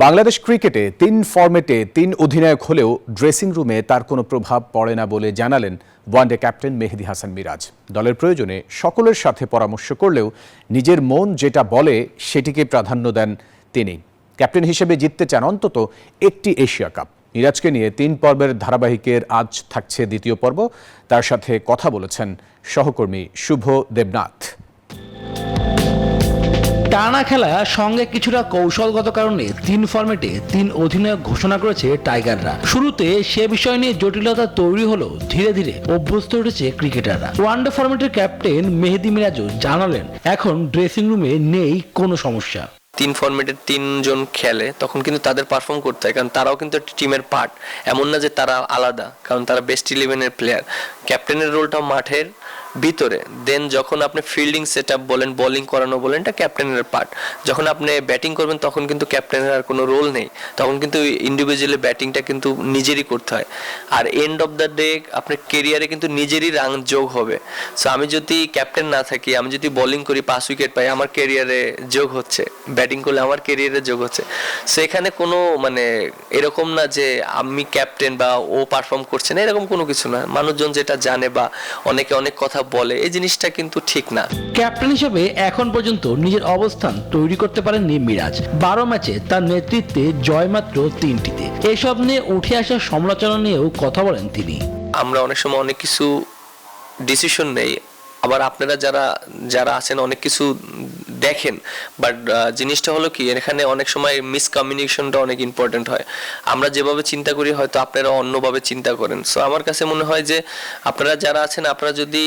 বাংলাদেশ ক্রিকেটে ৩ ফরম্যাটে ৩ অধিনায়ক হলেও ড্রেসিং রুমে তার কোনো প্রভাব পড়ে না বলে জানালেন ওয়ানডে ক্যাপ্টেন মেহেদী হাসান মিরাজ। দলের প্রয়োজনে সকলের সাথে পরামর্শ করলেও নিজের মন যেটা বলে সেটিকে প্রাধান্য দেন তিনি। ক্যাপ্টেন হিসেবে জিততে চান অন্তত একটি এশিয়া কাপ। মিরাজকে নিয়ে ৩ পর্বের ধারাবাহিকের আজ থাকছে দ্বিতীয় পর্ব। তার সাথে কথা বলেছেন সহকর্মী শুভ দেবনাথ। টানা খেলা সঙ্গে কিছুটা কৌশলগত কারণে ৩ ফরম্যাটে ৩ অধিনায়ক ঘোষণা করেছে টাইগাররা। শুরুতে সে বিষয় নিয়ে জটিলতা তৈরি হলো, ধীরে ধীরে অভ্যস্ত হয়েছে ক্রিকেটাররা। ওয়ানডে ফরম্যাটের ক্যাপ্টেন মেহেদী মিরাজও জানালেন এখন ড্রেসিং রুমে নেই কোনো সমস্যা। ৩ ফরম্যাটের ৩ জন খেলে তখন কিন্তু তাদের পারফর্ম করতে হয়, কারণ তারাও কিন্তু একটা টিমের পার্ট। এমন না যে তারা আলাদা, কারণ তারা বেস্ট 11-এর প্লেয়ার। ক্যাপ্টেনের রোলটা মাঠের ভিতরে, দেন যখন আপনি ফিল্ডিং সেট আপ বলেন, বোলিং করানো বলেন, এটা ক্যাপ্টেনের পার্ট। যখন আপনি ব্যাটিং করবেন তখন কিন্তু ক্যাপ্টেনের আর কোনো রোল নেই, তখন কিন্তু ইন্ডিভিজুয়ালি ব্যাটিংটা কিন্তু নিজেরই করতে হয়। আর এন্ড অফ দ্য ডে আপনার কেরিয়ারে কিন্তু নিজেরই রান যোগ হবে। সো আমি যদি ক্যাপ্টেন না থাকি, আমি যদি বোলিং করি 5 উইকেট পাই, আমার কেরিয়ারে যোগ হচ্ছে, ব্যাটিং করলে আমার কেরিয়ারে যোগ হচ্ছে। সো এখানে কোনো এরকম না যে আমি ক্যাপ্টেন বা ও পারফর্ম করছে না, এরকম কোনো কিছু না। মানুষজন যেটা জানে বা অনেকে অনেক কথা বলে, এই জিনিসটা কিন্তু ঠিক না। ক্যাপ্টেন হিসেবে এখন পর্যন্ত নিজের অবস্থান তৈরি করতে পারেননি মিরাজ। 12 ম্যাচে তার নেতৃত্বে জয় মাত্র 3টিতে। এসব নিয়ে উঠে আসা সমালোচনা নিয়েও কথা বলেন তিনি। আমরা অনেক সময় অনেক কিছু ডিসিশন নেই, আবার আপনারা যারা আছেন অনেক কিছু দেখেন, বাট জিনিসটা হলো কি, এখানে অনেক সময় মিসকমিউনিকেশনটা অনেক ইম্পর্টেন্ট হয়। আমরা যেভাবে চিন্তা করি হয়তো আপনারা অন্যভাবে চিন্তা করেন। সো আমার কাছে মনে হয় যে আপনারা যারা আছেন, আপনারা যদি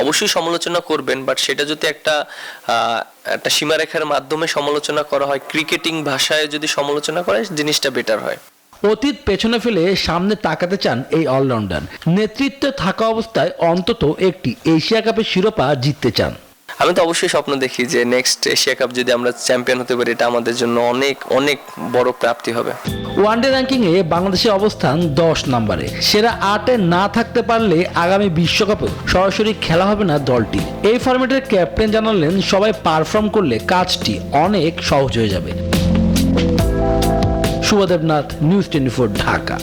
অবশ্যই সমালোচনা করবেন, বাট সেটা যদি একটা সীমারেখার মাধ্যমে সমালোচনা করা হয়, ক্রিকেটিং ভাষায় যদি সমালোচনা করে, জিনিসটা বেটার হয়। অতীত পেছনে ফেলে সামনে তাকাতে চান এই অলরাউন্ডার। নেতৃত্বে থাকা অবস্থায় অন্তত একটি এশিয়া কাপের শিরোপা জিততে চান। আমি তো অবশ্যই স্বপ্ন দেখি যে নেক্সট এশিয়া কাপ যদি আমরা চ্যাম্পিয়ন হতে পারি, এটা আমাদের জন্য অনেক অনেক বড় প্রাপ্তি হবে। ওয়ানডে র্যাঙ্কিংয়ে বাংলাদেশের অবস্থান 10 নম্বরে। সেরা 8-এ না থাকতে পারলে আগামী বিশ্বকাপে সরাসরি খেলা হবে না দলটি। এই ফরম্যাটের ক্যাপ্টেন জানালেন সবাই পারফর্ম করলে কাজটি অনেক সহজ হয়ে যাবে। শুভ দেবনাথ, নিউজ 24, ঢাকা।